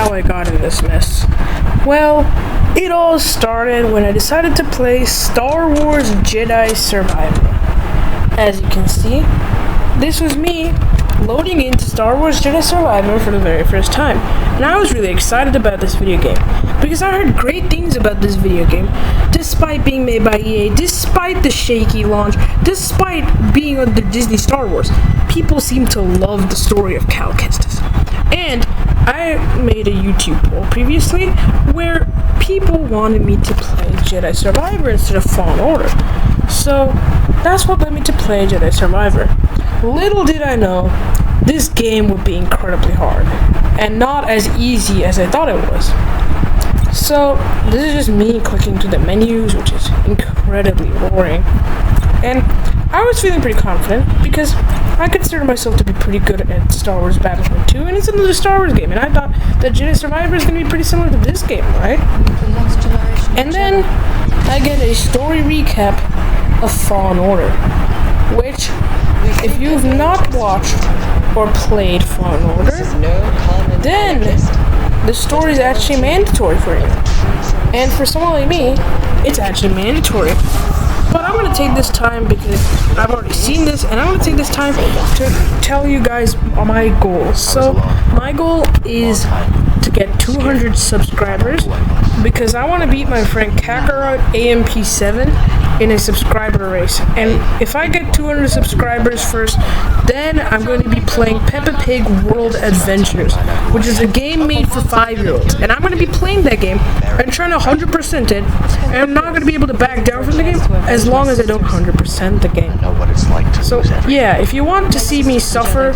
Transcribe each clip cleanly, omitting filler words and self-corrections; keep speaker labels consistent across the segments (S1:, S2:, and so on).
S1: how I got in this mess. Well, it all started when I decided to play Star Wars Jedi Survivor. As you can see, this was me loading into Star Wars Jedi Survivor for the very first time. And I was really excited about this video game because I heard great things about this video game. Despite being made by EA, despite the shaky launch, despite being under Disney Star Wars, people seem to love the story of Cal Kestis. And I made a YouTube poll previously where people wanted me to play Jedi Survivor instead of Fallen Order. So that's what led me to play Jedi Survivor. Little did I know, this game would be incredibly hard, and not as easy as I thought it was. So, this is just me clicking through the menus, which is incredibly boring. And I was feeling pretty confident, because I consider myself to be pretty good at Star Wars Battlefront 2, and it's another Star Wars game, and I thought that Jedi Survivor is going to be pretty similar to this game, right? And then, I get a story recap of Fallen Order, which, if you've not watched or played Fallen Order, then the story is actually mandatory for you. And for someone like me, it's actually mandatory. But I'm going to take this time because I've already seen this, and I'm going to take this time to tell you guys my goals. So, my goal is to get 200 subscribers because I want to beat my friend Kakarot AMP7 in a subscriber race. And if I get 200 subscribers first, then I'm going to be playing Peppa Pig World Adventures, which is a game made for 5-year-olds. And I'm going to be playing that game and trying to 100% it, and I'm not going to be able to back down from the game as long as I don't 100% the game. So, yeah, if you want to see me suffer,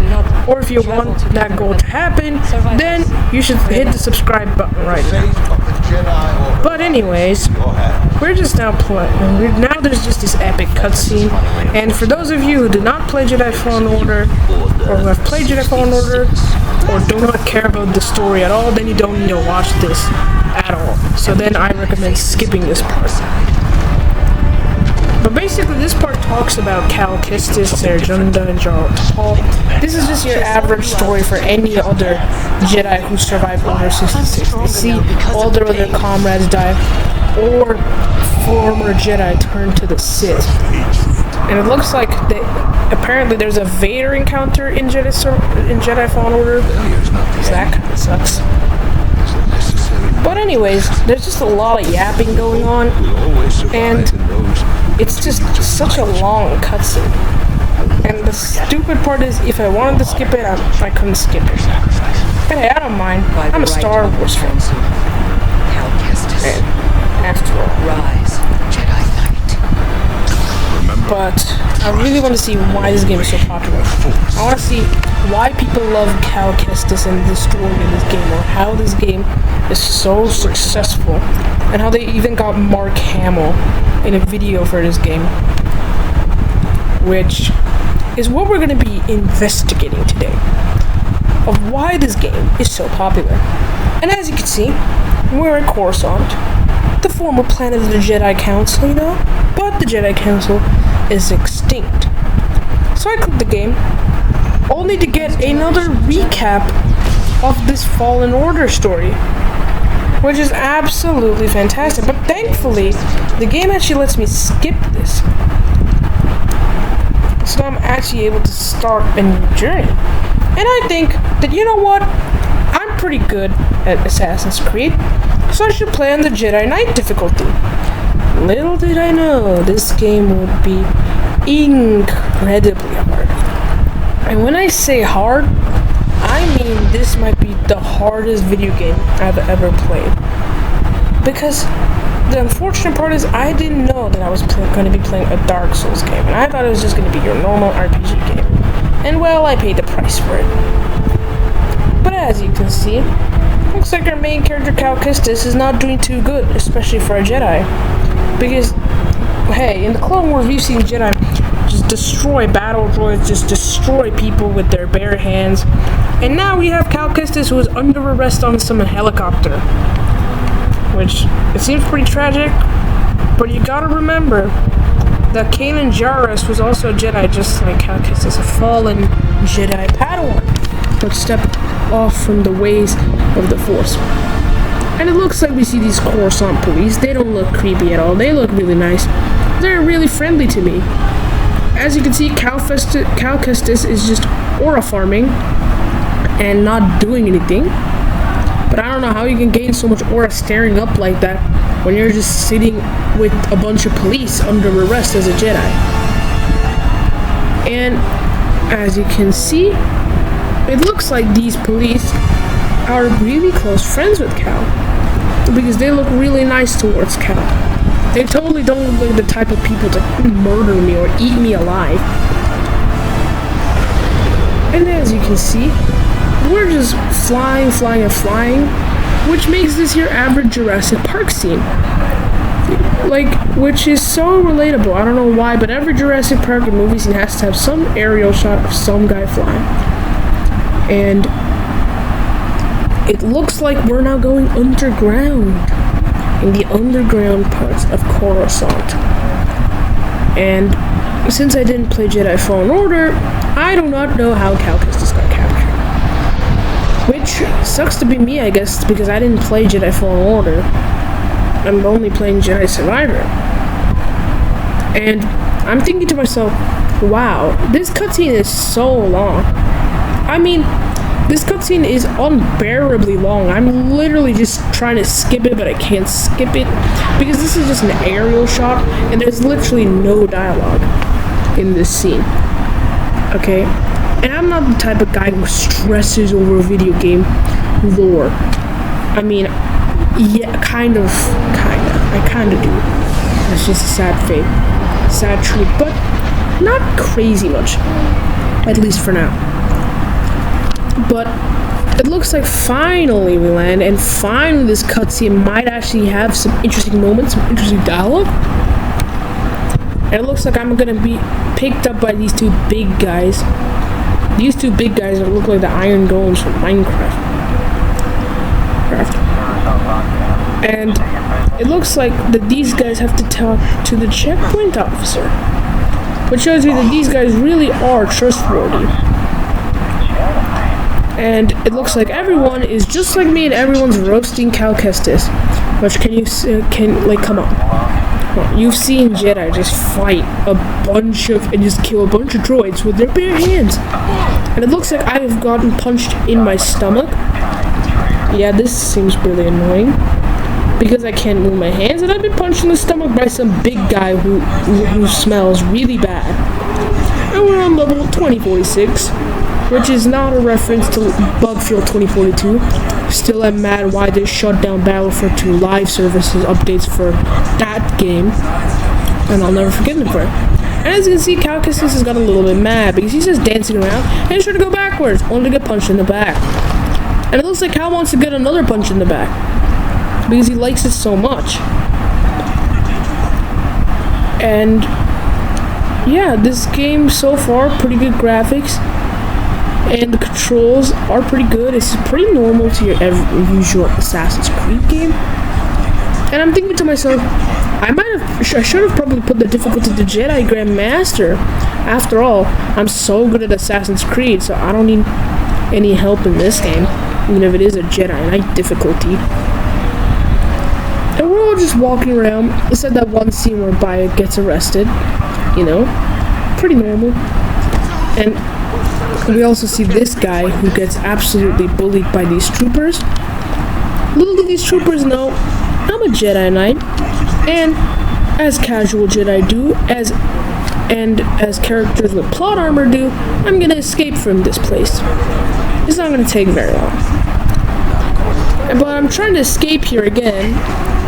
S1: or if you want that goal to happen, then you should hit the subscribe button right now. But anyways, we're just now playing. Now there's just this epic cutscene, and for those of you who did not play Jedi Fallen Order, or who have played Jedi Fallen Order, or do not care about the story at all, then you don't need to watch this at all. So then I recommend skipping this part. But basically, this part talks about Cal Kestis, Serjunda, and Jar Paul. This is just your average story for any other Jedi who survived Order 66. They see all their other comrades die, or former Jedi turn to the Sith. And it looks like apparently there's a Vader encounter in Jedi Fallen Order. So that kind of sucks. But anyways, there's just a lot of yapping going on, and it's just such a long cutscene. And the stupid part is, if I wanted to skip it, I couldn't skip it. But hey, I don't mind. I'm a Star Wars fan. And after all. But I really want to see why this game is so popular. I want to see why people love Cal Kestis and the story in this game, or how this game is so successful, and how they even got Mark Hamill in a video for this game, which is what we're going to be investigating today, of why this game is so popular. And as you can see, we're at Coruscant, the former planet of the Jedi Council, you know, but the Jedi Council is extinct. So I clicked the game, only to get another recap of this Fallen Order story, which is absolutely fantastic. But thankfully, the game actually lets me skip this, so I'm actually able to start a new journey. And I think that, you know what, I'm pretty good at Assassin's Creed, so I should play on the Jedi Knight difficulty. Little did I know, this game would be incredibly hard. And when I say hard, I mean this might be the hardest video game I've ever played. Because the unfortunate part is, I didn't know that I was going to be playing a Dark Souls game, and I thought it was just going to be your normal RPG game. And well, I paid the price for it. But as you can see, looks like our main character Cal Kestis is not doing too good, especially for a Jedi. Because, hey, in the Clone Wars we've seen Jedi just destroy battle droids, just destroy people with their bare hands. And now we have Cal Kestis, who is under arrest on some helicopter. Which, it seems pretty tragic, but you gotta remember that Kanan Jarrus was also a Jedi, just like Cal Kestis, a fallen Jedi Padawan. Let's step off from the ways of the Force. And it looks like we see these Coruscant police. They don't look creepy at all. They look really nice. They're really friendly to me. As you can see, Cal Kestis is just aura farming and not doing anything. But I don't know how you can gain so much aura staring up like that when you're just sitting with a bunch of police under arrest as a Jedi. And as you can see, it looks like these police are really close friends with Cal, because they look really nice towards Cal. They totally don't look like the type of people to murder me or eat me alive. And as you can see, we're just flying, which makes this here average Jurassic Park scene. Which is so relatable. I don't know why, but every Jurassic Park movie scene has to have some aerial shot of some guy flying. And it looks like we're now going underground, in the underground parts of Coruscant. And since I didn't play Jedi Fallen Order, I do not know how Cal Kestis got captured. Which sucks to be me, I guess, because I didn't play Jedi Fallen Order. I'm only playing Jedi Survivor. And I'm thinking to myself, wow, this cutscene is so long. I mean, this cutscene is unbearably long. I'm literally just trying to skip it, but I can't skip it because this is just an aerial shot and there's literally no dialogue in this scene. Okay? And I'm not the type of guy who stresses over video game lore. I mean, yeah, kind of. I kind of do. It's just a sad fate. Sad truth, but not crazy much. At least for now. But it looks like finally we land, and finally this cutscene might actually have some interesting moments, some interesting dialogue. And it looks like I'm gonna be picked up by these two big guys. These two big guys that look like the Iron Golems from Minecraft. And it looks like that these guys have to talk to the checkpoint officer, which shows you that these guys really are trustworthy. And it looks like everyone is just like me and everyone's roasting Cal Kestis. Which come on. Well, you've seen Jedi just fight and just kill a bunch of droids with their bare hands. And it looks like I have gotten punched in my stomach. Yeah, this seems really annoying. Because I can't move my hands, and I've been punched in the stomach by some big guy who smells really bad. And we're on level 2046. Which is not a reference to Bugfield 2042. Still, I'm mad why they shut down Battlefront 2 live services updates for that game. And I'll never forget them for it. And as you can see, Cal Kestis has got a little bit mad because he's just dancing around and he's trying to go backwards, only to get punched in the back. And it looks like Cal wants to get another punch in the back because he likes it so much. And yeah, this game so far, pretty good graphics. And the controls are pretty good. It's pretty normal to your usual Assassin's Creed game. And I'm thinking to myself, I should have probably put the difficulty to Jedi Grandmaster. After all, I'm so good at Assassin's Creed, so I don't need any help in this game, even if it is a Jedi Knight difficulty. And we're all just walking around. Except that one scene where Baia gets arrested. You know, pretty normal. And we also see this guy who gets absolutely bullied by these troopers. Little do these troopers know, I'm a Jedi Knight, and as casual Jedi do, as characters with plot armor do, I'm gonna escape from this place. It's not gonna take very long. But I'm trying to escape here again,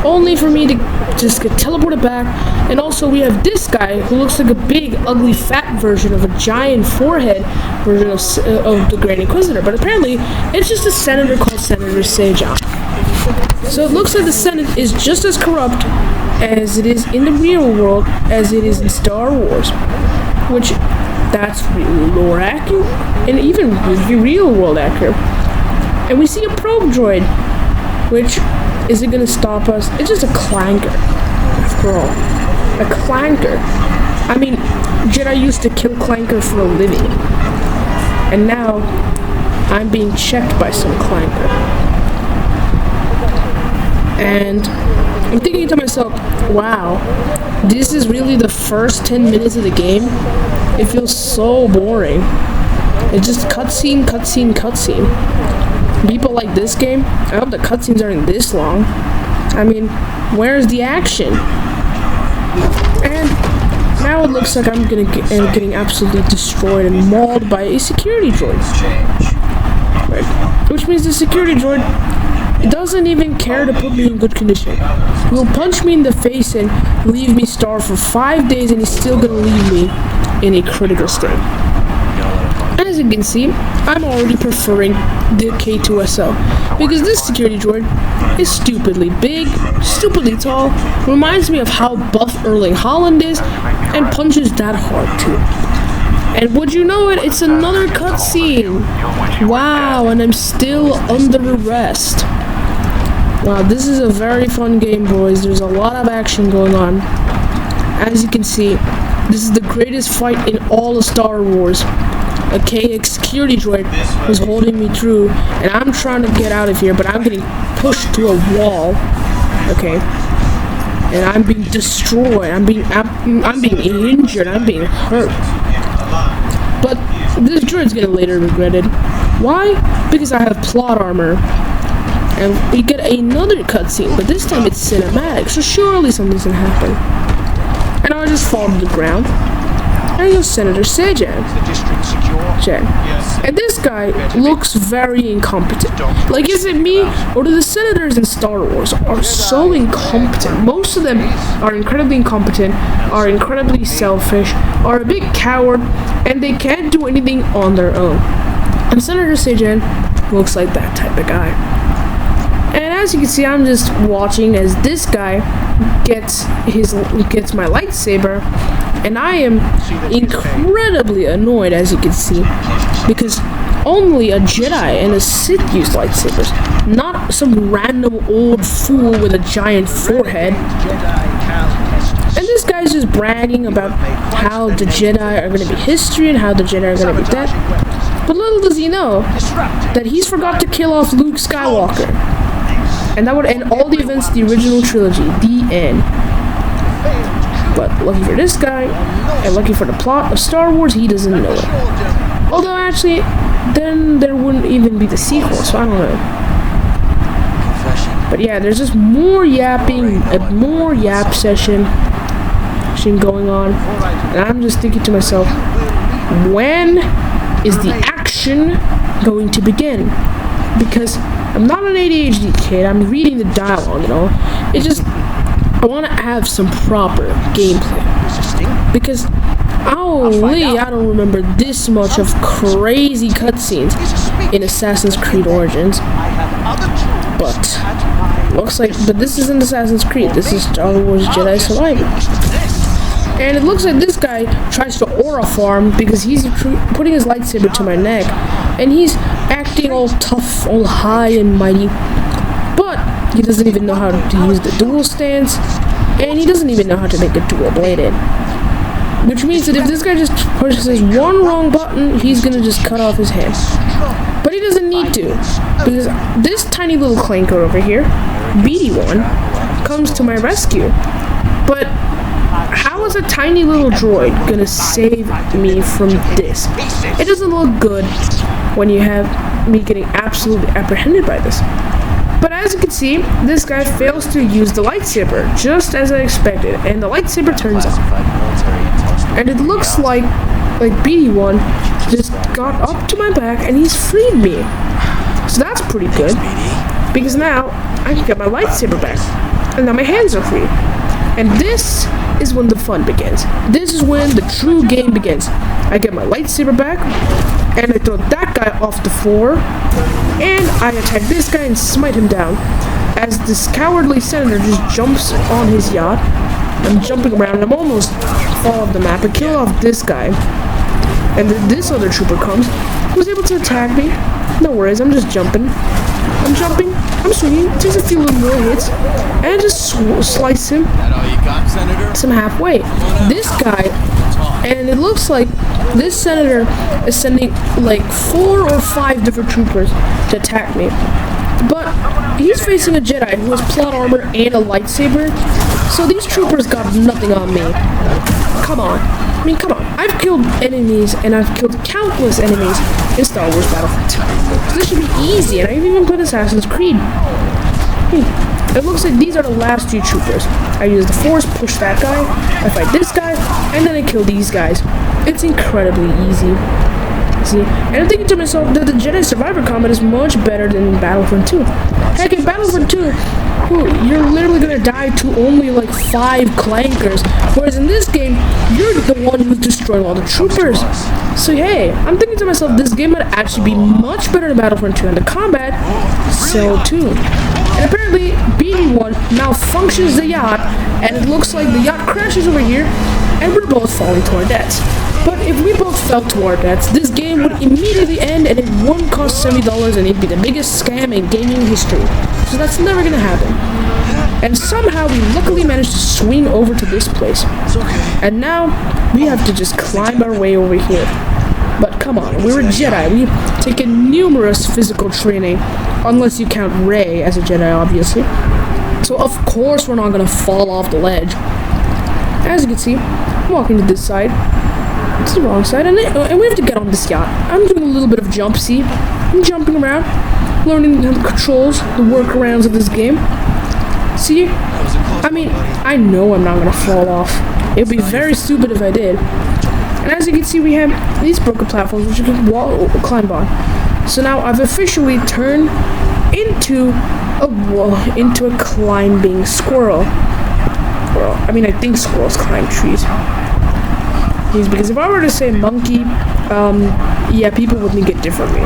S1: only for me to just get teleported back. And also we have this guy who looks like a big, ugly, fat version of a giant forehead version of the Grand Inquisitor. But apparently, it's just a senator called Senator Sejan. So it looks like the Senate is just as corrupt as it is in the real world as it is in Star Wars. Which, that's really lore accurate, and even really real world accurate. And we see a probe droid, which isn't going to stop us. It's just a clanker, after all. A clanker. I mean, Jedi used to kill clanker for a living. And now, I'm being checked by some clanker. And I'm thinking to myself, wow, this is really the first 10 minutes of the game? It feels so boring. It's just cutscene, cutscene, cutscene. People like this game, I hope the cutscenes aren't this long. I mean, where's the action? And now it looks like I'm getting absolutely destroyed and mauled by a security droid. Right. Which means the security droid doesn't even care to put me in good condition. He will punch me in the face and leave me starved for 5 days, and he's still gonna leave me in a critical state. As you can see, I'm already preferring the K2SO, because this security droid is stupidly big, stupidly tall, reminds me of how buff Erling Haaland is, and punches that hard too. And would you know it, it's another cutscene! Wow, and I'm still under arrest. Wow, this is a very fun game, boys. There's a lot of action going on. As you can see, this is the greatest fight in all of Star Wars. A KX security droid was holding me through, and I'm trying to get out of here, but I'm getting pushed to a wall. Okay. And I'm being destroyed. I'm being injured. I'm being hurt. But this droid's gonna later regret it. Why? Because I have plot armor. And we get another cutscene, but this time it's cinematic, so surely something's gonna happen. And I'll just fall to the ground. And you're Senator Sejan. And this guy looks very incompetent. Like, is it me, or do the senators in Star Wars are so incompetent? Most of them are incredibly incompetent, are incredibly selfish, are a big coward, and they can't do anything on their own. And Senator Sejan looks like that type of guy. And as you can see, I'm just watching as this guy gets my lightsaber, and I am incredibly annoyed, as you can see, because only a Jedi and a Sith use lightsabers, not some random old fool with a giant forehead. And this guy's just bragging about how the Jedi are going to be history and how the Jedi are going to be dead. But little does he know that he's forgot to kill off Luke Skywalker. And that would end all the events of the original trilogy. The end. But lucky for this guy, and lucky for the plot of Star Wars, he doesn't know it. Although actually, then there wouldn't even be the sequel, so I don't know. But yeah, there's just more yapping, more yap session going on. And I'm just thinking to myself, when is the action going to begin? Because I'm not an ADHD kid, I'm reading the dialogue, you know. It's just, I want to have some proper gameplay. Because, holy, I don't remember this much of crazy cutscenes in Assassin's Creed Origins. But, looks like, but this isn't Assassin's Creed, this is Star Wars Jedi Survivor. And it looks like this guy tries to aura farm because he's putting his lightsaber to my neck. And he's acting all tough, all high and mighty. But he doesn't even know how to use the dual stance. And he doesn't even know how to make a dual bladed. Which means that if this guy just pushes one wrong button, he's gonna just cut off his hand. But he doesn't need to. Because this tiny little clanker over here, BD1, comes to my rescue. But how is a tiny little droid gonna save me from this? It doesn't look good when you have me getting absolutely apprehended by this. But as you can see, this guy fails to use the lightsaber, just as I expected, and the lightsaber turns off. And it looks like BD1 just got up to my back and he's freed me. So that's pretty good, because now I can get my lightsaber back, and now my hands are free. And this is when the fun begins. This is when the true game begins. I get my lightsaber back, and I throw that guy off the floor, and I attack this guy and smite him down. As this cowardly senator just jumps on his yacht, I'm jumping around, and I'm almost fall off the map. I kill off this guy, and then this other trooper comes, was able to attack me. No worries, I'm just jumping. I'm swinging, it takes a few little more hits, and I just slice him some halfway. This guy And it looks like this senator is sending like 4 or 5 different troopers to attack me. But he's facing a Jedi who has plot armor and a lightsaber, so these troopers got nothing on me. Come on. I mean, come on. I've killed enemies, and I've killed countless enemies in Star Wars Battlefront. So this should be easy, and I've even played Assassin's Creed. It looks like these are the last 2 troopers. I use the Force, push that guy, I fight this guy, and then I kill these guys. It's incredibly easy. See? And I'm thinking to myself that the Jedi Survivor combat is much better than Battlefront 2. Heck, in Battlefront 2, you're literally gonna die to only like 5 clankers, whereas in this game, you're the one who's destroying all the troopers. So hey, I'm thinking to myself, this game might actually be much better than Battlefront 2, and the combat, so too. And apparently, BB-1 malfunctions the yacht, and it looks like the yacht crashes over here, and we're both falling to our deaths. But if we both fell to our deaths, this game would immediately end, and it wouldn't cost $70, and it'd be the biggest scam in gaming history. So that's never gonna happen. And somehow we luckily managed to swing over to this place. And now, we have to just climb our way over here. But come on, we're a Jedi. We've taken numerous physical training, unless you count Rey as a Jedi, obviously. So of course we're not gonna fall off the ledge. As you can see, I'm walking to this side. It's the wrong side, and we have to get on this yacht. I'm doing a little bit of jump, see? I'm jumping around, learning the controls, the workarounds of this game. See? I mean, I know I'm not gonna fall off. It would be very stupid if I did. And as you can see, we have these broken platforms which you can climb on. So now I've officially turned into a climbing squirrel. Well, I mean, I think squirrels climb trees. Because if I were to say monkey, yeah, people would think it differently.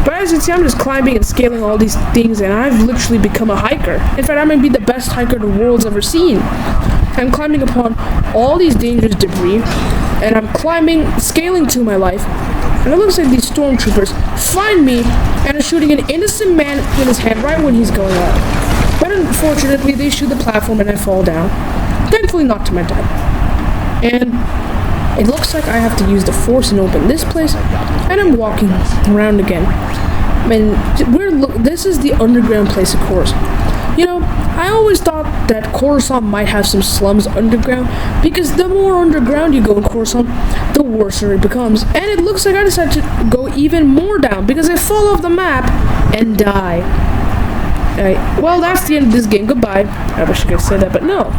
S1: But as you can see, I'm just climbing and scaling all these things, and I've literally become a hiker. In fact, I might be the best hiker the world's ever seen. I'm climbing upon all these dangerous debris, and I'm scaling to my life. And it looks like these stormtroopers find me and are shooting an innocent man in his hand right when he's going up. But unfortunately, they shoot the platform and I fall down. Thankfully, not to my death. And it looks like I have to use the Force and open this place, and I'm walking around again. And this is the underground place, of course. You know, I always thought that Coruscant might have some slums underground, because the more underground you go in Coruscant, the worse it becomes. And it looks like I decided to go even more down, because I fall off the map and die. Well, that's the end of this game. Goodbye. I wish I could say that, but no.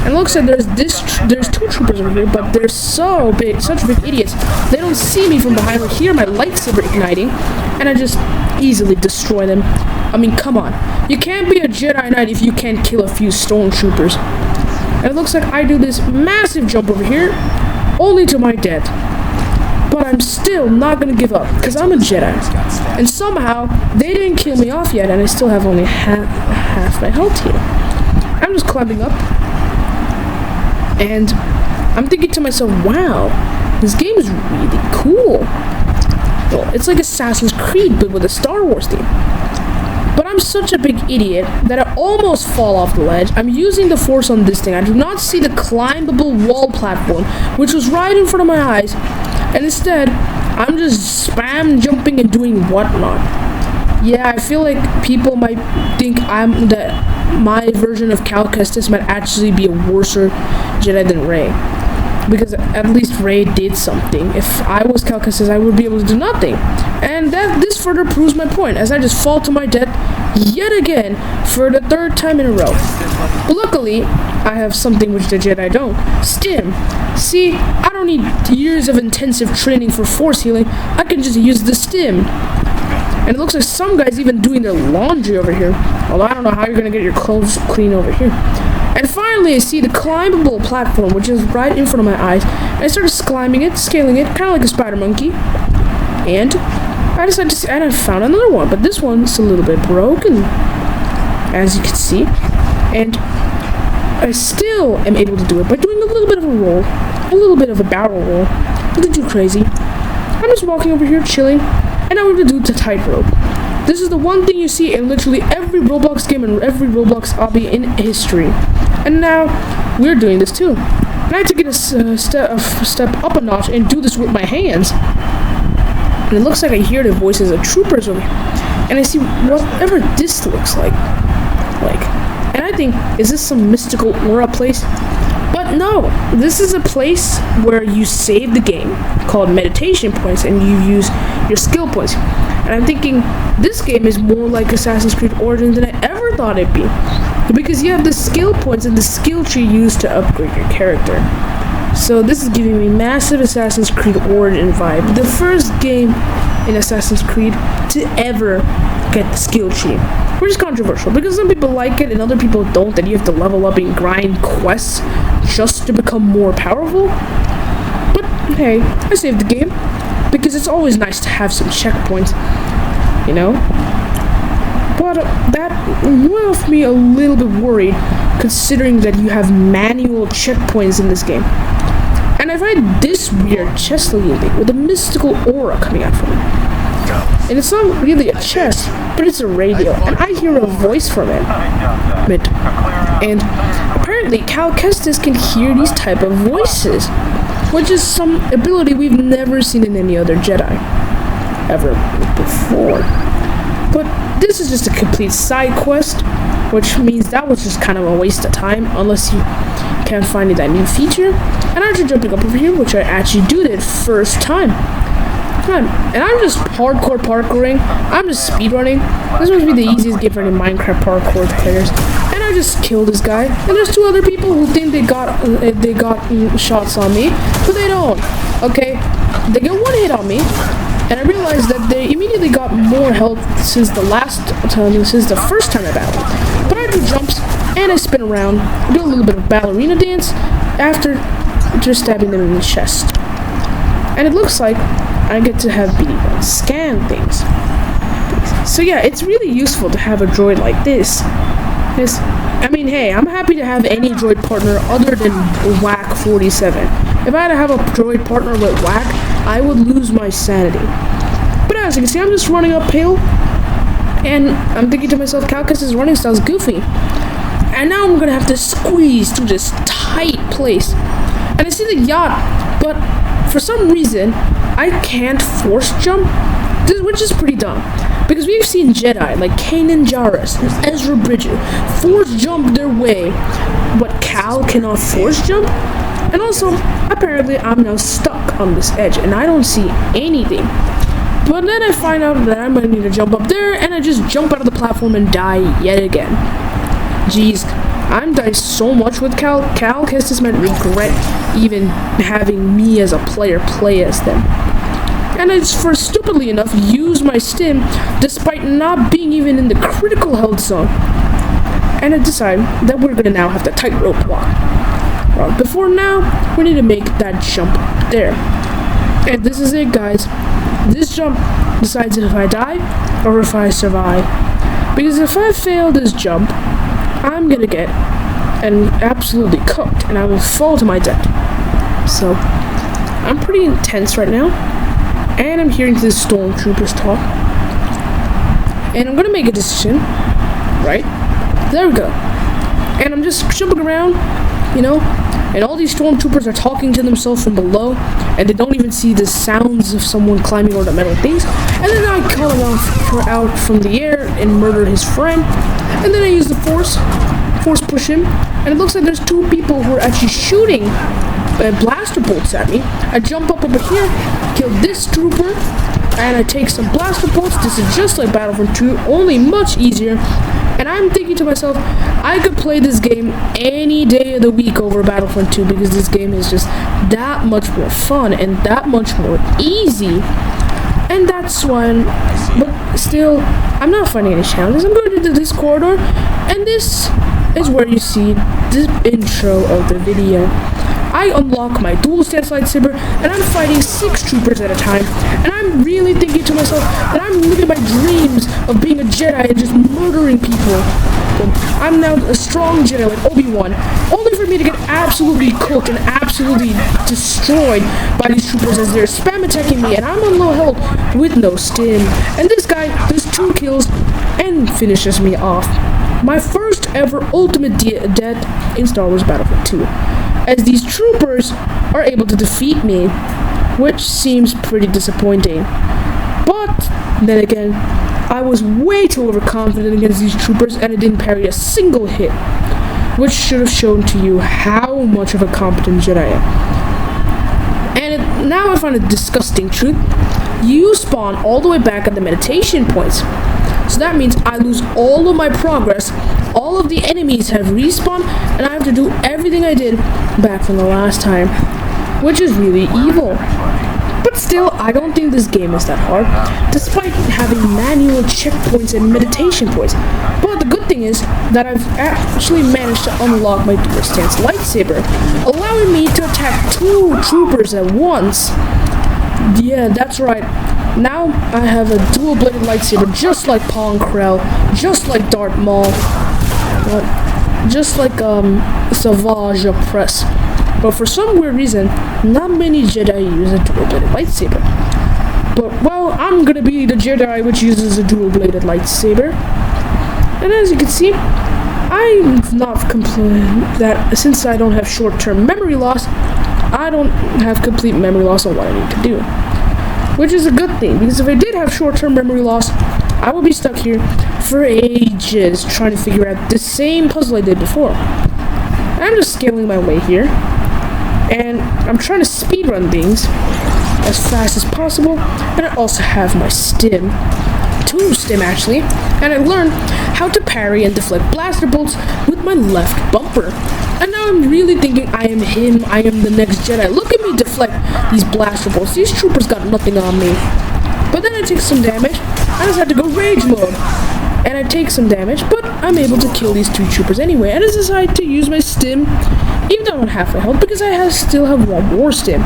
S1: And it looks like there's 2 troopers over here, but they're so big, such big idiots. They don't see me from behind or hear my lightsaber igniting, and I just easily destroy them. I mean, come on. You can't be a Jedi Knight if you can't kill a few stormtroopers. And it looks like I do this massive jump over here, only to my death. But I'm still not gonna give up, because I'm a Jedi. And somehow, they didn't kill me off yet, and I still have only half my health here. I'm just climbing up. And I'm thinking to myself, wow, this game is really cool. Well, it's like Assassin's Creed, but with a Star Wars theme. But I'm such a big idiot that I almost fall off the ledge. I'm using the Force on this thing. I do not see the climbable wall platform, which was right in front of my eyes. And instead, I'm just spam jumping and doing whatnot. Yeah, I feel like people might think my version of Cal Kestis might actually be a worse Jedi than Rey, because at least Rey did something. If I was Cal Kestis, I would be able to do nothing, and this further proves my point, as I just fall to my death yet again for the 3rd time in a row. But luckily, I have something which the Jedi don't: Stim. See, I don't need years of intensive training for Force healing. I can just use the Stim. And it looks like some guy's even doing their laundry over here. Although I don't know how you're gonna get your clothes clean over here. And finally I see the climbable platform, which is right in front of my eyes. And I started climbing it, scaling it, kind of like a spider monkey. And I decided to and I found another one, but this one's a little bit broken, as you can see. And I still am able to do it by doing a little bit of a roll, a little bit of a barrel roll. Nothing too crazy. I'm just walking over here, chilling. And I'm going to do the tightrope. This is the one thing you see in literally every Roblox game and every Roblox obby in history. And now, we're doing this too. And I had to get a step up a notch and do this with my hands. And it looks like I hear the voices of troopers over here. And I see whatever this looks like. And I think, is this some mystical aura place? But no, this is a place where you save the game, called meditation points, and you use your skill points. And I'm thinking, this game is more like Assassin's Creed Origins than I ever thought it'd be. Because you have the skill points and the skill tree used to upgrade your character. So this is giving me massive Assassin's Creed Origin vibe. The first game in Assassin's Creed to ever get the skill tree. Which is controversial, because some people like it and other people don't, that you have to level up and grind quests just to become more powerful. But hey, I saved the game, because it's always nice to have some checkpoints, you know? But that left me a little bit worried, considering that you have manual checkpoints in this game. And I find this weird chest-looking thing with a mystical aura coming out from it. And it's not really a chest, but it's a radio, and I hear a voice from it. And apparently Cal Kestis can hear these type of voices, which is some ability we've never seen in any other Jedi ever before. But this is just a complete side quest, which means that was just kind of a waste of time, unless you can't find that new feature. And after jumping up over here, which I actually do it first time. And I'm just hardcore parkouring. I'm just speedrunning. This must be the easiest game for any Minecraft parkour players. And I just killed this guy. And there's two other people who think they got shots on me, but they don't. Okay, they get one hit on me, and I realized that they immediately got more health since the first time I battled. But I do jumps and I spin around, do a little bit of ballerina dance after just stabbing them in the chest. And it looks like I get to have BD1 scan things. So yeah, it's really useful to have a droid like this. I mean, hey, I'm happy to have any droid partner other than Whack 47. If I had to have a droid partner with Whack, I would lose my sanity. But as you can see, I'm just running uphill, and I'm thinking to myself, Cal Kestis' running style's goofy. And now I'm gonna have to squeeze through this tight place. And I see the yacht, but for some reason, I can't force jump, which is pretty dumb. Because we've seen Jedi like Kanan Jarrus and Ezra Bridger force jump their way, but Cal cannot force jump. And also, apparently, I'm now stuck on this edge, and I don't see anything. But then I find out that I'm gonna need to jump up there, and I just jump out of the platform and die yet again. Jeez. I'm dying so much with Cal Kestis might regret even having me as a player play as them. And I just, for stupidly enough, use my stim despite not being even in the critical health zone. And I decide that we're gonna now have to tightrope walk. Well, before now, we need to make that jump there. And this is it, guys. This jump decides if I die or if I survive. Because if I fail this jump, I'm gonna get absolutely cooked, and I will fall to my death. So, I'm pretty intense right now, and I'm hearing the stormtroopers talk. And I'm gonna make a decision, right? There we go. And I'm just jumping around, you know, and all these stormtroopers are talking to themselves from below, and they don't even see the sounds of someone climbing over the metal things. And then I call him out from the air and murder his friend. And then I use the force push him, and it looks like there's two people who are actually shooting blaster bolts at me. I jump up over here, kill this trooper, and I take some blaster bolts. This is just like Battlefront 2, only much easier. And I'm thinking to myself, I could play this game any day of the week over Battlefront 2, because this game is just that much more fun and that much more easy. And that's why, but still, I'm not finding any challenges. I'm going into this corridor, and this is where you see the intro of the video. I unlock my dual stance lightsaber, and I'm fighting 6 troopers at a time, and I'm really thinking to myself that I'm living my dreams of being a Jedi and just murdering people. I'm now a strong Jedi like Obi-Wan, only for me to get absolutely cooked and absolutely destroyed by these troopers as they're spam attacking me, and I'm on low health with no stim. And this guy does 2 kills and finishes me off. My first ever ultimate death in Star Wars Battlefront 2. as these troopers are able to defeat me, which seems pretty disappointing. But then again, I was way too overconfident against these troopers and I didn't parry a single hit, which should have shown to you how much of a competent Jedi I am. And now I find a disgusting truth. You spawn all the way back at the meditation points. So that means I lose all of my progress, all of the enemies have respawned, and I have to do everything I did back from the last time, which is really evil. But still, I don't think this game is that hard, despite having manual checkpoints and meditation points. But the good thing is that I've actually managed to unlock my dual stance lightsaber, allowing me to attack 2 troopers at once. Yeah, that's right. Now I have a dual-bladed lightsaber, just like Pong Krell, just like Darth Maul, just like Savage Opress. But for some weird reason, not many Jedi use a dual-bladed lightsaber. But, well, I'm gonna be the Jedi which uses a dual-bladed lightsaber. And as you can see, I'm not that since I don't have short-term memory loss, I don't have complete memory loss on what I need to do. Which is a good thing, because if I did have short-term memory loss, I would be stuck here for ages trying to figure out the same puzzle I did before. I'm just scaling my way here, and I'm trying to speedrun things as fast as possible, and I also have my stim. 2 stim actually, and I learned how to parry and deflect blaster bolts with my left bumper. And now I'm really thinking I am him, I am the next Jedi. Look at me deflect these blaster bolts. These troopers got nothing on me. But then I take some damage, I just had to go rage mode. And I take some damage, but I'm able to kill these 2 troopers anyway. And I decide to use my stim, even though I'm at halfway health, because I still have 1 more stim.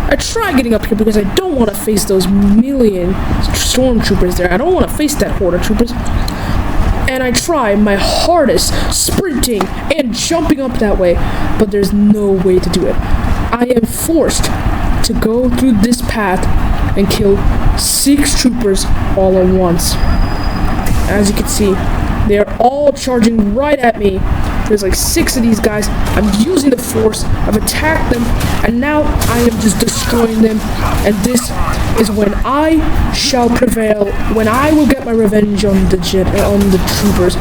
S1: I try getting up here because I don't want to face those million stormtroopers there. I don't want to face that horde of troopers. And I try my hardest sprinting and jumping up that way, but there's no way to do it. I am forced to go through this path and kill 6 troopers all at once. As you can see, they are all charging right at me. There's like 6 of these guys. I'm using the force. I've attacked them, and now I am just destroying them. And this is when I shall prevail. When I will get my revenge on the troopers.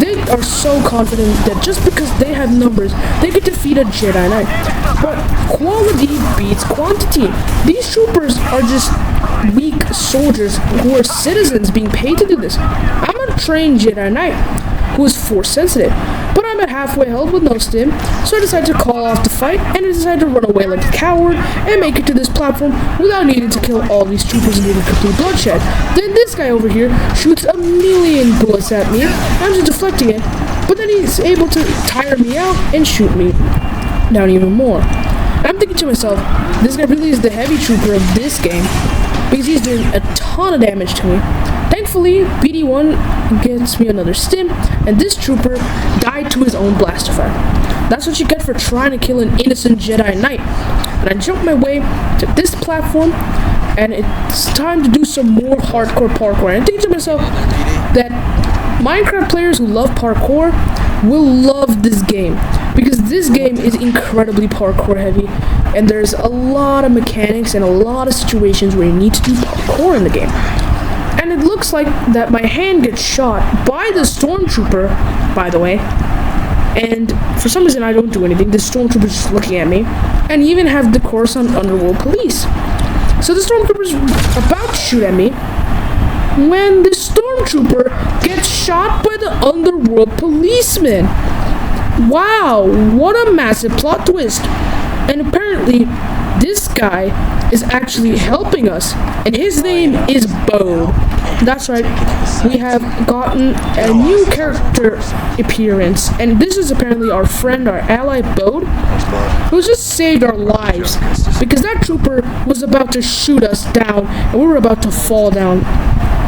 S1: They are so confident that just because they have numbers, they could defeat a Jedi Knight. But quality beats quantity. These troopers are just weak soldiers who are citizens being paid to do this. I'm a trained Jedi Knight who is force sensitive, but I'm at halfway health with no stim, so I decided to call off the fight and I decided to run away like a coward and make it to this platform without needing to kill all these troopers and needing complete bloodshed. Then this guy over here shoots a million bullets at me. I'm just deflecting it, but then he's able to tire me out and shoot me down even more. I'm thinking to myself, this guy really is the heavy trooper of this game, because he's doing a ton of damage to me. Thankfully, BD1 gets me another stim, and this trooper died to his own blaster fire. That's what you get for trying to kill an innocent Jedi Knight. And I jump my way to this platform, and it's time to do some more hardcore parkour. And I think to myself that Minecraft players who love parkour will love this game, because this game is incredibly parkour heavy, and there's a lot of mechanics and a lot of situations where you need to do parkour in the game. And it looks like that my hand gets shot by the stormtrooper, by the way, and for some reason I don't do anything. The stormtrooper's just looking at me, and even have the Coruscant Underworld Police. So the stormtrooper's about to shoot at me when the stormtrooper gets shot by the Underworld Policeman. Wow, what a massive plot twist. And apparently this guy is actually helping us, and his name is Bo. That's right, we have gotten a new character appearance, and this is apparently our friend, our ally Bode, who just saved our lives, because that trooper was about to shoot us down, and we were about to fall down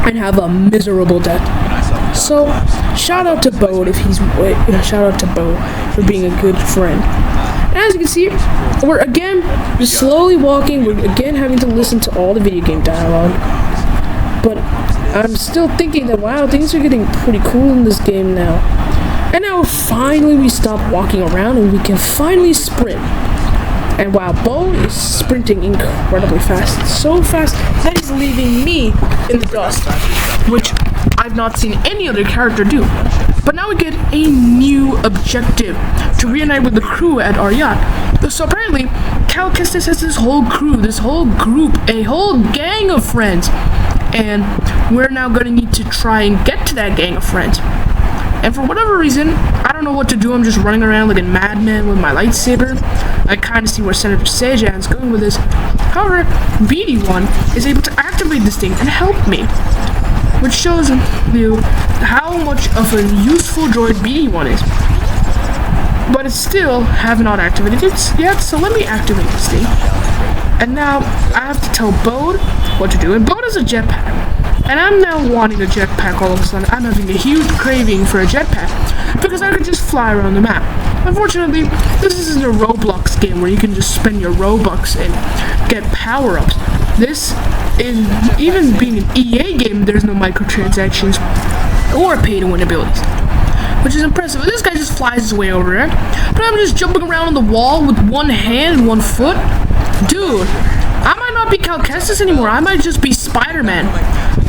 S1: and have a miserable death. So, shout out to Bode shout out to Bo for being a good friend. And as you can see, we're again just slowly walking. We're again having to listen to all the video game dialogue. But I'm still thinking that, wow, things are getting pretty cool in this game now. And now finally we stop walking around and we can finally sprint. And wow, Bo is sprinting incredibly fast. So fast that he's leaving me in the dust, which I've not seen any other character do. But now we get a new objective, to reunite with the crew at our yacht. So apparently, Cal Kestis has this whole crew, this whole group, a whole gang of friends. And we're now going to need to try and get to that gang of friends. And for whatever reason, I don't know what to do. I'm just running around like a madman with my lightsaber. I kind of see where Senator Sejan's going with this. However, BD1 is able to activate this thing and help me, which shows you how much of a useful droid BD1 is. But it's still have not activated it yet, so let me activate this thing. And now I have to tell Bode what to do. And Bode has a jetpack. And I'm now wanting a jetpack all of a sudden. I'm having a huge craving for a jetpack because I could just fly around the map. Unfortunately, this isn't a Roblox game where you can just spend your Robux and get power-ups. This is, even being an EA game, there's no microtransactions or pay-to-win abilities, which is impressive. This guy just flies his way over there, but I'm just jumping around on the wall with one hand and one foot. Dude, I might not be Cal Kestis anymore. I might just be Spider-Man.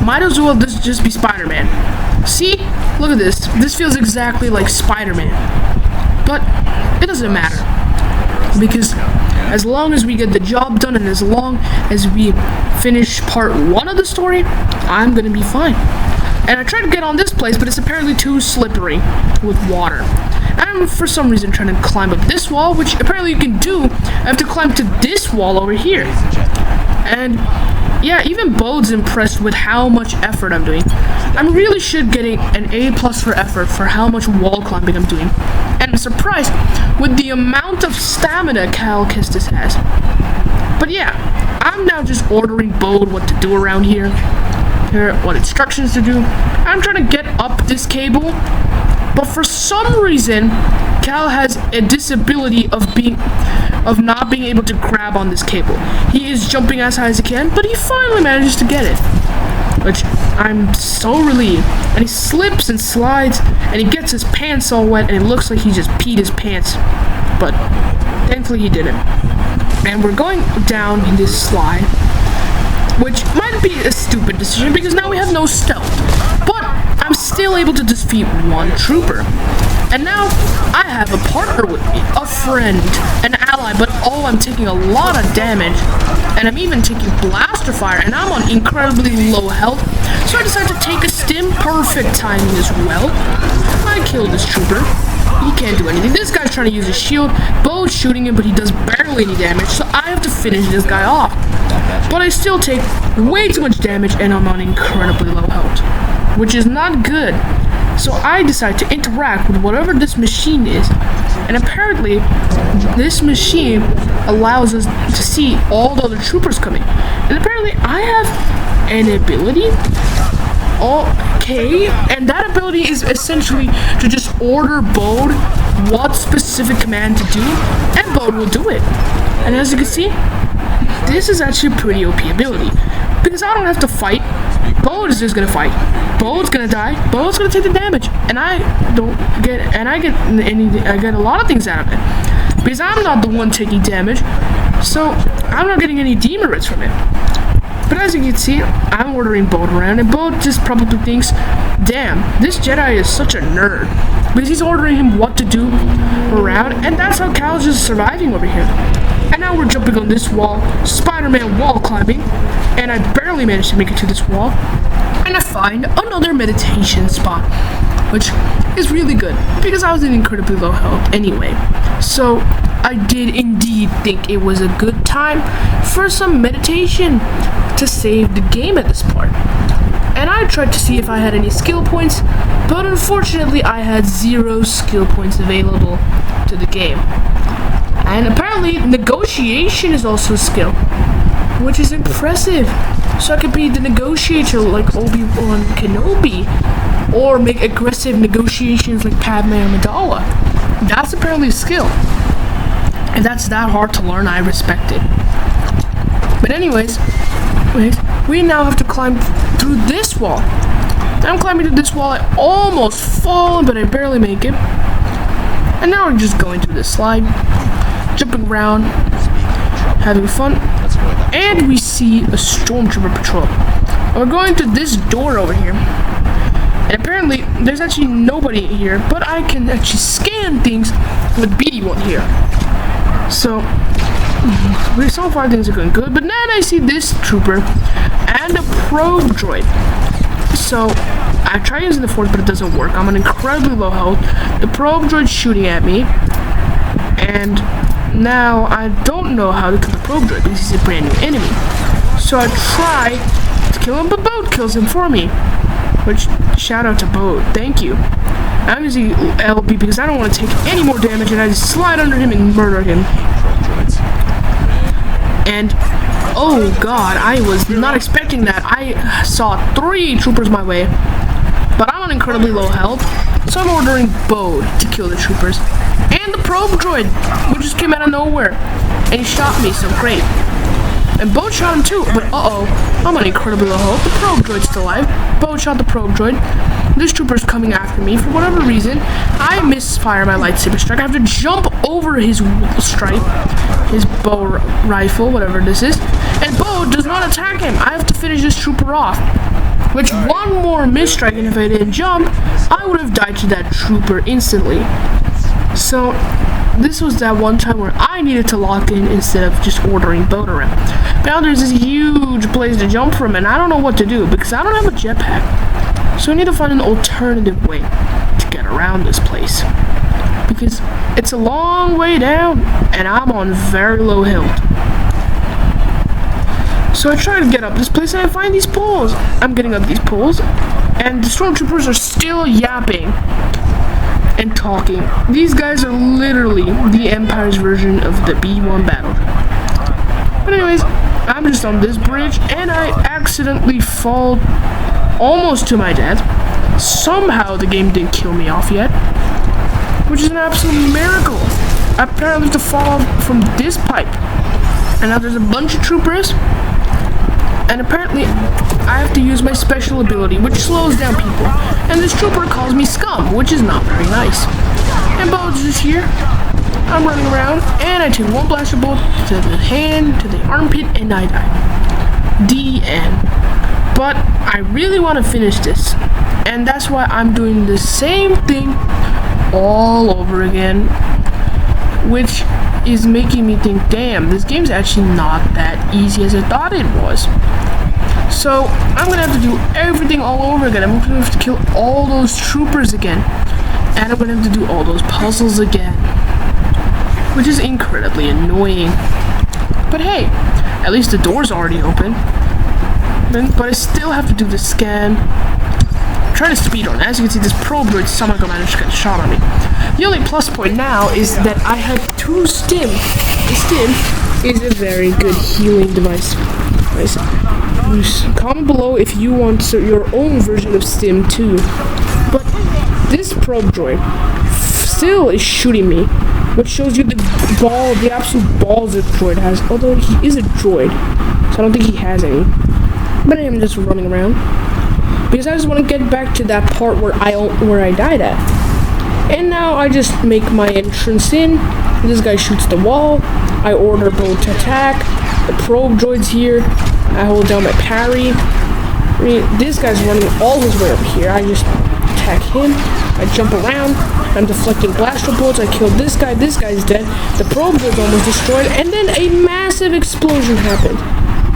S1: Might as well just be Spider-Man. See? Look at this. This feels exactly like Spider-Man. But it doesn't matter. Because as long as we get the job done and as long as we finish part 1 of the story, I'm gonna be fine. And I tried to get on this place, but it's apparently too slippery with water. I'm for some reason trying to climb up this wall, which apparently you can do. I have to climb to this wall over here. And yeah, even Bode's impressed with how much effort I'm doing. I really should get an A+ for effort for how much wall climbing I'm doing. And I'm surprised with the amount of stamina Cal Kestis has. But yeah, I'm now just ordering Bode what to do around here. What instructions to do. I'm trying to get up this cable, but for some reason, Cal has a disability of not being able to grab on this cable. He is jumping as high as he can, but he finally manages to get it, which I'm so relieved. And he slips and slides, and he gets his pants all wet, and it looks like he just peed his pants, but thankfully he didn't. And we're going down in this slide, which might be a stupid decision because now we have no stealth, but I'm still able to defeat one trooper. And now I have a partner with me, a friend, an ally, but oh, I'm taking a lot of damage, and I'm even taking blaster fire, and I'm on incredibly low health, so I decided to take a stim. Perfect timing as well. I killed this trooper. He can't do anything. This guy's trying to use a shield. Bo's shooting him, but he does barely any damage, so I have to finish this guy off. But I still take way too much damage, and I'm on incredibly low health, which is not good. So I decide to interact with whatever this machine is. And apparently, this machine allows us to see all the other troopers coming. And apparently, I have an ability. Okay, and that ability is essentially to just order Bode what specific command to do, and Bode will do it. And as you can see, this is actually a pretty OP ability, because I don't have to fight. Bode is just gonna fight. Bode's gonna die. Bode's gonna take the damage, and I get a lot of things out of it, because I'm not the one taking damage, so I'm not getting any demerits from it. But as you can see, I'm ordering Bode around, and Bode just probably thinks, damn, this Jedi is such a nerd, because he's ordering him what to do around, and that's how Cal's just surviving over here. And now we're jumping on this wall, Spider-Man wall climbing, and I barely managed to make it to this wall, and I find another meditation spot, which is really good, because I was in incredibly low health anyway. So I did indeed think it was a good time for some meditation to save the game at this part. And I tried to see if I had any skill points, but unfortunately I had 0 skill points available to the game. And apparently negotiation is also a skill, which is impressive. So I could be the negotiator like Obi-Wan Kenobi, or make aggressive negotiations like Padme Amidala. That's apparently a skill. And that's that hard to learn, I respect it. But anyways, we now have to climb through this wall. I'm climbing to this wall. I almost fall, but I barely make it. And now we're just going through this slide, jumping around, having fun. And we see a stormtrooper patrol. And we're going to this door over here. And apparently, there's actually nobody here, but I can actually scan things with BD1 here. So far things are going good, but then I see this trooper and a probe droid. So I try using the force, but it doesn't work. I'm on incredibly low health. The probe droid's shooting at me, and now I don't know how to kill the probe droid because he's a brand new enemy. So I try to kill him, but Boat kills him for me. Which, shout out to Boat, thank you. I'm using LB because I don't want to take any more damage, and I just slide under him and murder him. And, oh god, I was not expecting that. I saw 3 troopers my way, but I'm on incredibly low health, so I'm ordering Bode to kill the troopers. And the probe droid, who just came out of nowhere, and he shot me, so great. And Bode shot him too, but I'm on incredibly low health. The probe droid's still alive. Bode shot the probe droid. This trooper's coming after me for whatever reason. I misfire my lightsaber strike. I have to jump over his stripe, his bow rifle, whatever this is. And Bode does not attack him. I have to finish this trooper off. Which, one more misstrike, and if I didn't jump, I would have died to that trooper instantly. So, this was that one time where I needed to lock in instead of just ordering Bode around. Now there's this huge place to jump from, and I don't know what to do because I don't have a jetpack. So I need to find an alternative way to get around this place. Because it's a long way down, and I'm on very low health. So I try to get up this place, and I find these poles. I'm getting up these poles, and the stormtroopers are still yapping and talking. These guys are literally the Empire's version of the B-1 battle. But anyways, I'm just on this bridge, and I accidentally fall almost to my death. Somehow the game didn't kill me off yet, which is an absolute miracle. I apparently have to fall from this pipe, and now there's a bunch of troopers, and apparently I have to use my special ability, which slows down people, and this trooper calls me scum, which is not very nice. And Bode's just here. I'm running around, and I take one blaster bolt to the hand, to the armpit, and I die. The end. But I really want to finish this, and that's why I'm doing the same thing all over again, which is making me think, damn, this game's actually not that easy as I thought it was. So I'm gonna have to do everything all over again. I'm gonna have to kill all those troopers again, and I'm gonna have to do all those puzzles again, which is incredibly annoying. But hey, at least the door's already open. But I still have to do the scan. I'm trying to speed on. As you can see, this probe droid somehow managed to get a shot on me. The only plus point now is that I have 2 stim. The stim is a very good healing device. Comment below if you want your own version of stim too. But this probe droid still is shooting me, which shows you the absolute balls that droid has. Although he is a droid, so I don't think he has any. But I am just running around because I just want to get back to that part where I died at. And now I just make my entrance in. This guy shoots the wall. I order Bode to attack. The probe droid's here. I hold down my parry. This guy's running all his way over here. I just attack him. I jump around. I'm deflecting blaster bolts. I kill this guy. This guy's dead. The probe droid's almost destroyed. And then a massive explosion happened,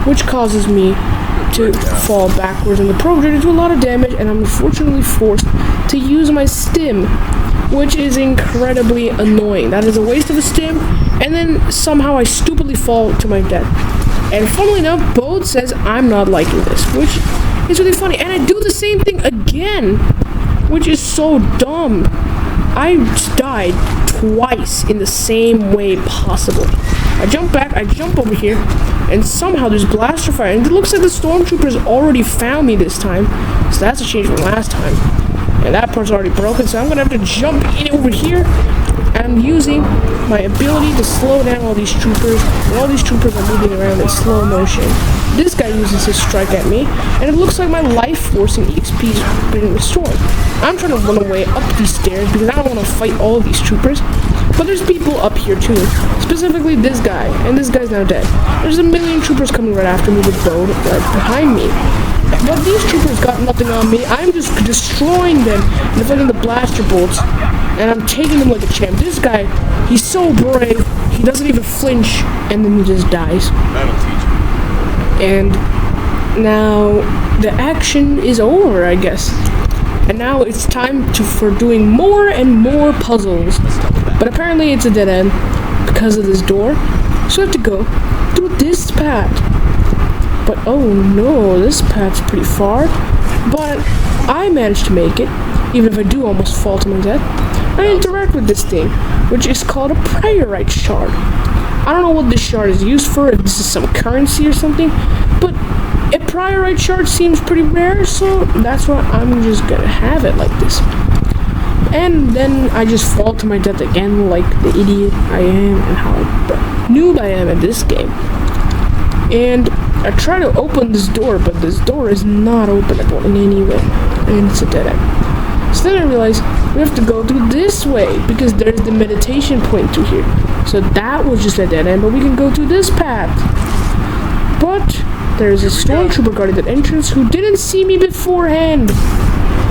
S1: which causes me to fall backwards, and the probe droid do a lot of damage, and I'm unfortunately forced to use my stim, which is incredibly annoying. That is a waste of a stim, and then somehow I stupidly fall to my death. And funnily enough, Bode says I'm not liking this, which is really funny, and I do the same thing again, which is so dumb. I died twice in the same way possible. I jump back, I jump over here, and somehow there's blaster fire, and it looks like the stormtroopers already found me this time, so that's a change from last time. And that part's already broken, so I'm gonna have to jump in over here, I'm using my ability to slow down all these troopers, and all these troopers are moving around in slow motion. This guy uses his strike at me, and it looks like my life force and EXP is being restored. I'm trying to run away up these stairs because I don't want to fight all of these troopers. But there's people up here too, specifically this guy, and this guy's now dead. There's a million troopers coming right after me with bow right behind me. But these troopers got nothing on me. I'm just destroying them and defending the blaster bolts, and I'm taking them like a champ. This guy, he's so brave, he doesn't even flinch, and then he just dies.
S2: That'll teach you.
S1: And now the action is over, I guess. And now it's time for doing more and more puzzles. But apparently it's a dead end because of this door. So I have to go through this path. But oh no, this path's pretty far. But I managed to make it, even if I do almost fall to my death. I interact with this thing, which is called a priorite shard. I don't know what this shard is used for, if this is some currency or something, but a priorite shard seems pretty rare, so that's why I'm just gonna have it like this. And then I just fall to my death again like the idiot I am and how noob I am at this game. And I try to open this door, but this door is not openable in any way, and it's a dead end. So then I realized we have to go through this way because there's the meditation point through here. So that was just a dead end, but we can go through this path. But there's a stormtrooper guarding that entrance who didn't see me beforehand,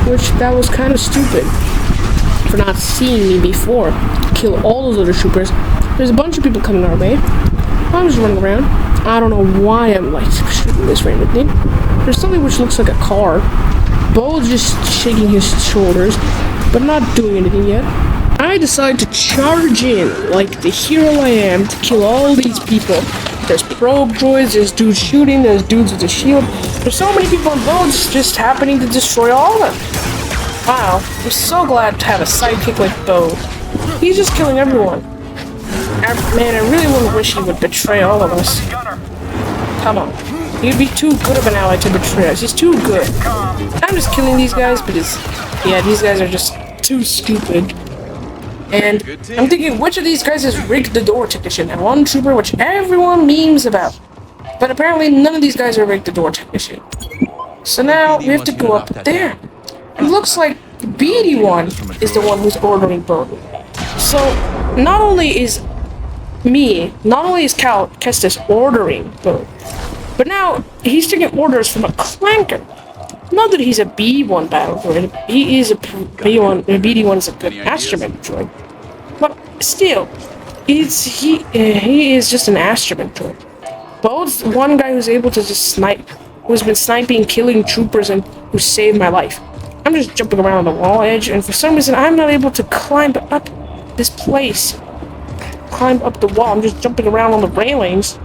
S1: which that was kind of stupid for not seeing me before. Kill all those other troopers. There's a bunch of people coming our way. I'm just running around. I don't know why I'm like shooting this random thing. There's something which looks like a car. Bo's just shaking his shoulders, but not doing anything yet. I decide to charge in like the hero I am to kill all these people. There's probe droids, there's dudes shooting, there's dudes with a shield. There's so many people on boats just happening to destroy all of them. Wow, I'm so glad to have a sidekick like Bo. He's just killing everyone. Man, I really wouldn't wish he would betray all of us. Come on. He'd be too good of an ally to betray us. He's too good. I'm just killing these guys because, yeah, these guys are just too stupid. And I'm thinking, which of these guys has rigged the door technician? And one trooper, which everyone memes about. But apparently none of these guys are rigged the door technician. So now we have to go up there. It looks like the beady one is the one who's ordering Bo. So not only is Cal Kestis ordering Bo, but now he's taking orders from a clanker. Not that he's a B1 battle droid. He is a B1. The BD1 is a good astromech droid. But still, he is just an astromech droid. Bo's one guy who's able to just snipe, who's been sniping, killing troopers, and who saved my life. I'm just jumping around on the wall edge, and for some reason I'm not able to climb up this place. Climb up the wall. I'm just jumping around on the railings,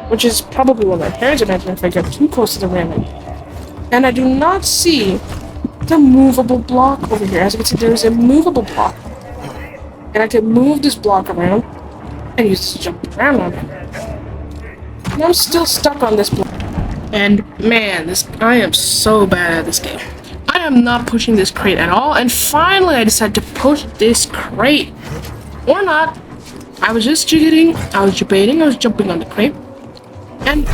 S1: which is probably what my parents imagine if I get too close to the railing. And I do not see the movable block over here. As you can see, there is a movable block. And I can move this block around and use this to jump around on it. And I'm still stuck on this block. And man, I am so bad at this game. I am not pushing this crate at all. And finally, I decided to push this crate. Or not. I was just jigging, I was debating, I was jumping on the crate. And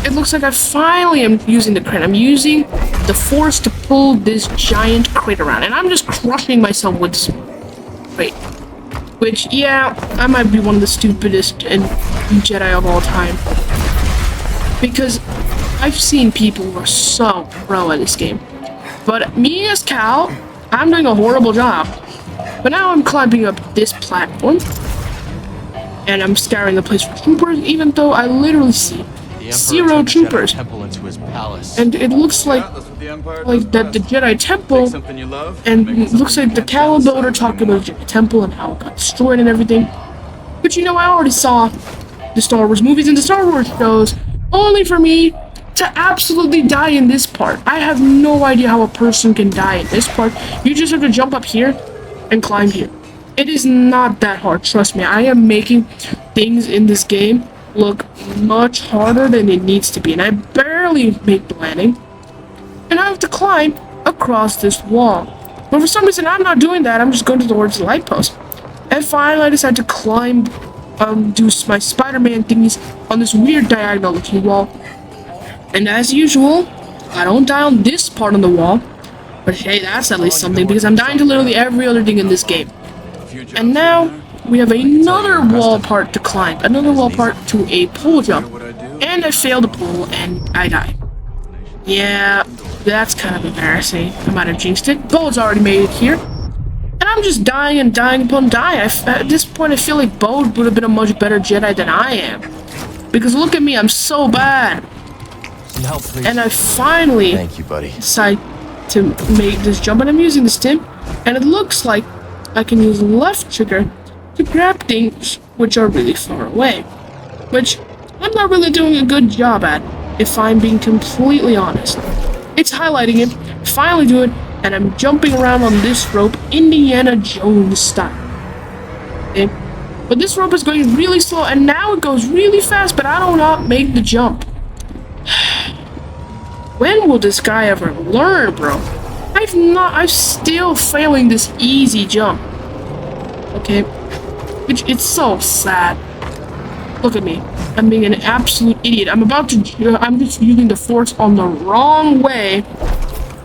S1: it looks like I finally am using the crate. I'm using the force to pull this giant crate around. And I'm just crushing myself with this crate. Which, yeah, I might be one of the stupidest Jedi of all time. Because I've seen people who are so pro at this game. But me as Cal, I'm doing a horrible job. But now I'm climbing up this platform. And I'm scouring the place for troopers, even though I literally see 0 troopers. And it looks like that the Jedi Temple, and it looks like the Cal and Bo are talking about the Jedi Temple and how it got destroyed and everything. But you know, I already saw the Star Wars movies and the Star Wars shows, only for me to absolutely die in this part. I have no idea how a person can die in this part. You just have to jump up here and climb here. It is not that hard, trust me. I am making things in this game look much harder than it needs to be, and I barely make the landing. And I have to climb across this wall. But for some reason, I'm not doing that. I'm just going towards the light post. And finally, I decided to climb, do my Spider-Man thingies on this weird diagonal-looking wall. And as usual, I don't die on this part on the wall. But hey, that's at least something, because I'm dying to literally every other thing in this game. And now, we have another wall part to climb. Another wall part to a pole jump. And I failed the pole, and I die. Yeah, that's kind of embarrassing. I might have jinxed it. Bo's already made it here. And I'm just dying and dying upon dying. At this point, I feel like Bo would have been a much better Jedi than I am. Because look at me, I'm so bad.
S3: Some help, please.
S1: And I finally
S3: Thank you, buddy.
S1: decide to make this jump. And I'm using the stim. And it looks like I can use left trigger to grab things which are really far away. Which I'm not really doing a good job at, if I'm being completely honest. It's highlighting it, finally do it, and I'm jumping around on this rope, Indiana Jones style. Okay? But this rope is going really slow, and now it goes really fast, but I do not make the jump. When will this guy ever learn, bro? I'm still failing this easy jump. Okay? Which, it's so sad. Look at me. I'm being an absolute idiot. I'm just using the force on the wrong way.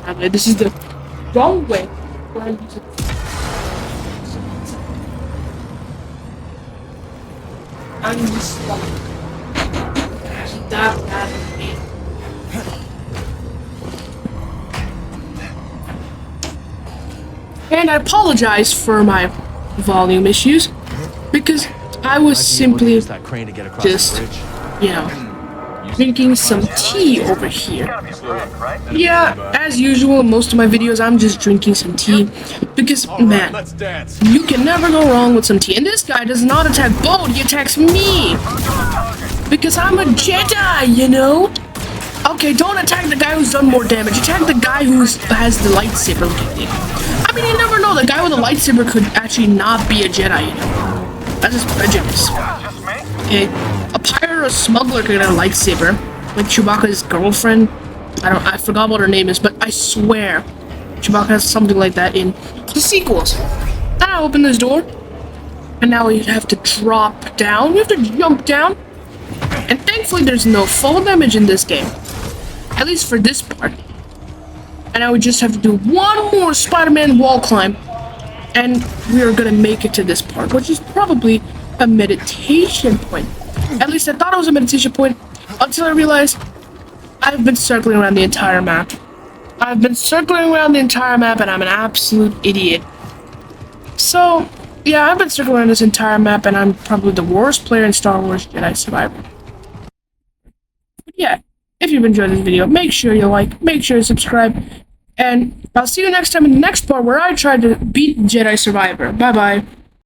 S1: Okay, this is the wrong way. I'm just like that bad. And I apologize for my volume issues, because I was simply just, you know, drinking some tea over here. Yeah, as usual, most of my videos, I'm just drinking some tea. Because, man, you can never go wrong with some tea. And this guy does not attack Bo, he attacks me. Because I'm a Jedi, you know? Okay, don't attack the guy who's done more damage. Attack the guy who has the lightsaber looking thing. I mean, you never know. The guy with the lightsaber could actually not be a Jedi, you know? That's just prejudice. Okay, a pirate or a smuggler could get a lightsaber, like Chewbacca's girlfriend. I forgot what her name is, but I swear Chewbacca has something like that in the sequels. And I open this door, and now you have to drop down. You have to jump down, and thankfully there's no fall damage in this game, at least for this part. And I would just have to do one more Spider-Man wall climb. And we are gonna make it to this part, which is probably a meditation point. At least I thought it was a meditation point until I realized I've been circling around the entire map. I've been circling around the entire map, and I'm an absolute idiot. So, yeah, I've been circling around this entire map, and I'm probably the worst player in Star Wars Jedi Survivor. But yeah, if you've enjoyed this video, make sure you like, make sure you subscribe, and I'll see you next time in the next part where I try to beat Jedi Survivor. Bye-bye.